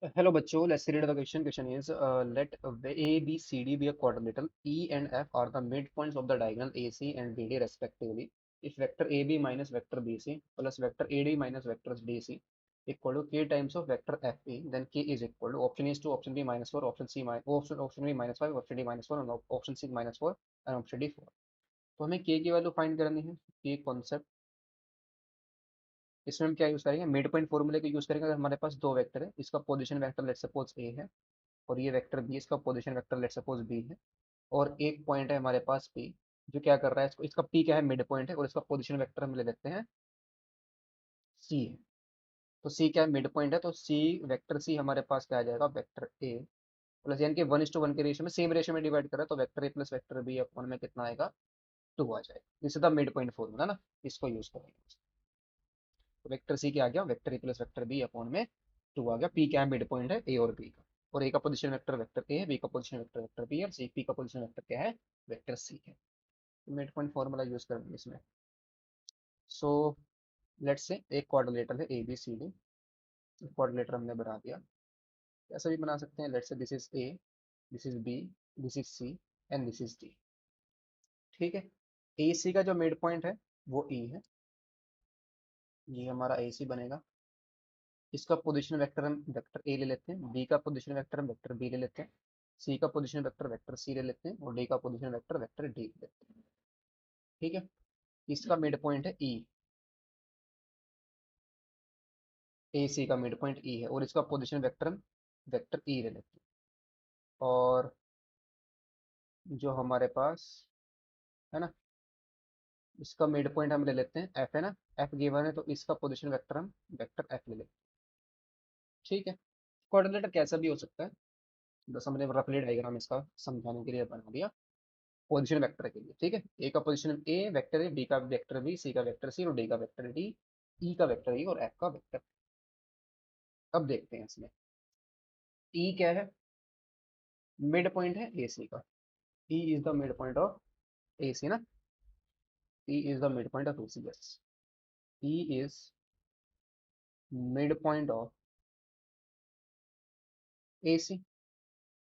Hello बच्चों, let's read the question. Question is let A, B, C, D be a quadrilateral. E and F are the midpoints of the diagonal AC and BD respectively. If vector AB minus vector BC plus vector AD minus vector DC equal to K times of vector FP, then K is equal to option is 2, option B minus 4, option C minus option B minus 5, option D minus 4, and option C minus 4 and option D 4. तो हमें K की value find करनी है. K concept इसमें हम क्या use करेंगे? Mid point फॉर्मूले को यूज करेंगे. अगर हमारे पास दो वेक्टर है, इसका position vector let suppose A है और ये वेक्टर बी, इसका position vector let suppose B है, और एक पॉइंट है हमारे पास पी जो क्या कर रहा है, इसको इसका पी क्या है? मिड पॉइंट है, और इसका पोजीशन वेक्टर हम ले लेते हैं सी है. तो सी क्या है? मिड पॉइंट है. तो सी वेक्टर सी हमारे पास क्या आ जाएगा? वेक्टर ए प्लस, यानी कि 1:1 के रेशियो में, सेम रेशियो में डिवाइड कर रहा है, तो vector A plus vector B upon में कितना आएगा? 2 आ जाएगा. This is the mid point formula ना, इसको यूज करेंगे. तो वेक्टर सी क्या आ गया? Vector A plus vector B upon में 2 आ गया. पी क्या है? मिड पॉइंट है ए और बी का, और ए का पोजीशन वेक्टर वेक्टर ए है, बी का पोजीशन वेक्टर वेक्टर बी है, और सी पी का पोजीशन वेक्टर क्या है? वेक्टर सी है. मिड पॉइंट फॉर्मूला यूज करेंगे इसमें. सो लेट्स से एक क्वाड्रिलेटरल है A B C D. Quadrilateral हमने बना दिया. ऐसा भी बना सकते हैं. Let's say this is A, this is B, this is C and this is D. ठीक है. ए सी का जो मिड पॉइंट है वो ई है. ये हमारा ए सी बनेगा. इसका पोजीशन वेक्टर हम वेक्टर ए ले लेते हैं, बी का पोजीशन वेक्टर हम वेक्टर बी ले लेते हैं, सी का पोजीशन वेक्टर वेक्टर सी ले लेते हैं, और डी का पोजीशन वेक्टर वेक्टर डी ले लेते हैं. ठीक है. इसका मिड पॉइंट है ई. ए सी का मिड पॉइंट ई है, और इसका पोजीशन वेक्टर हम वेक्टर ई ले लेते हैं. और जो हमारे पास है ना, इसका मिड पॉइंट हम ले लेते हैं एफ है ना. एफ गिवन है, तो इसका पोजीशन वेक्टर हम वेक्टर एफ ले लेते हैं. ठीक है. कोऑर्डिनेटर कैसा भी हो सकता है, बस हमने रफली डायग्राम इसका समझाने के लिए बना दिया. पोजीशन वेक्टर के लिए. ठीक है. ए का पोजीशन ए वेक्टर है, बी का वेक्टर बी, सी का वेक्टर सी, और डी का वेक्टर डी, ई का वेक्टर ई, और एफ का वेक्टर. अब देखते हैं इसमें. ई क्या है? मिड पॉइंट है ए सी का. E is the mid point of A C ना. E is the mid point of A C. Yes. E is mid point of A C.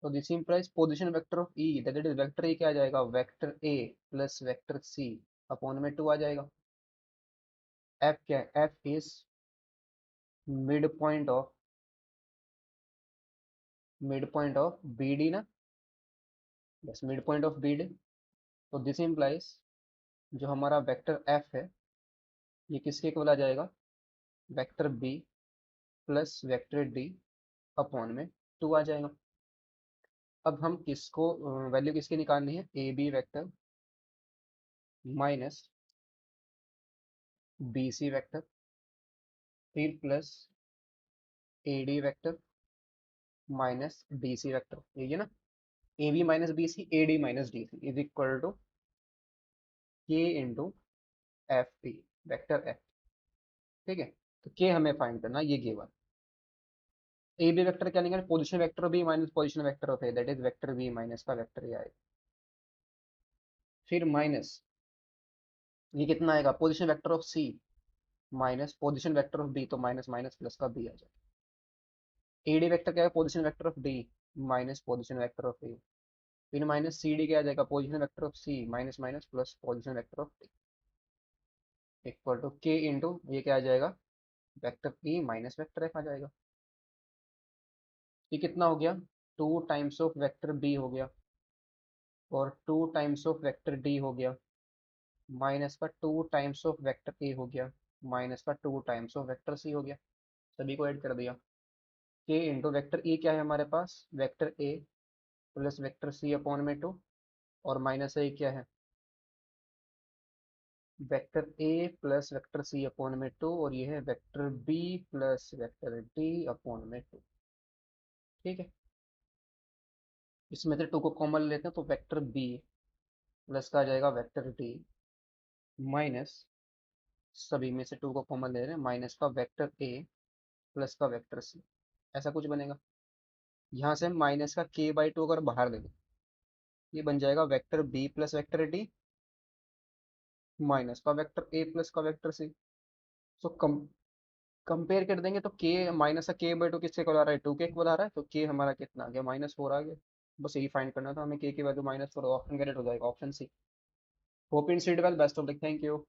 तो this implies position vector of E, that is vector A क्या आ जाएगा? Vector A plus vector C upon में 2 आ जाएगा. F क्या है? F is mid point of B D ना. Yes, mid point of B D. तो दिस इंप्लाइज जो हमारा वेक्टर एफ है, ये किसके इक्वल आ जाएगा? Vector B plus vector D upon में 2 आ जाएगा. अब हम किसको वैल्यू किसकी निकालनी है? A B vector minus B C vector, फिर plus A D vector minus D C vector. ये ना, A B minus B C, A D minus D C is equal to K into F P vector F. ठीक है. तो के हमें find करना, ये गिवन. ए बी वेक्टर क्या निकालेंगे? Position vector B minus position vector of A, that is vector B minus का वेक्टर ए आएगा. फिर माइनस ये कितना आएगा? Position vector of C minus position vector of B, तो माइनस माइनस प्लस का बी आ जाएगा. ए डी वेक्टर क्या है? Position vector of D minus position vector of A. फिर माइनस सी डी क्या आ जाएगा? Position vector of C minus minus plus position vector of D equal to K into ये क्या आ जाएगा? Vector E minus vector F आ जाएगा. ये कितना हो गया? 2 टाइम्स ऑफ वेक्टर बी हो गया, और 2 टाइम्स ऑफ वेक्टर डी हो गया, माइनस का 2 टाइम्स ऑफ वेक्टर ए हो गया, माइनस का 2 टाइम्स ऑफ वेक्टर सी हो गया. सभी को ऐड कर दिया. के इंटू वेक्टर ई क्या है हमारे पास? Vector A plus vector C upon में 2, और माइनस ए क्या है? Vector A plus vector C upon में 2, और ये है vector B plus vector D upon में 2. ठीक है. इसमें से 2 को कॉमन लेते हैं, तो वेक्टर बी प्लस का आ जाएगा वेक्टर डी माइनस, सभी में से 2 को कॉमन ले रहे हैं, माइनस का वेक्टर ए प्लस का वेक्टर सी. ऐसा कुछ बनेगा. यहाँ से हम माइनस का k/2 अगर बाहर ले लें, ये बन जाएगा vector B plus vector D minus का वेक्टर ए प्लस का vector C. So come compare कर देंगे तो के माइनस का के बाई टू किसके इक्वल आ रहा है, 2 के इक्वल आ रहा है, तो के हमारा कितना आ गया, -4 आ गया। बस यही फाइंड करना था हमें, के की वैल्यू -4, ऑप्शन करेक्ट हो जाएगा, option C. Hope in seed well, best of luck, thank you.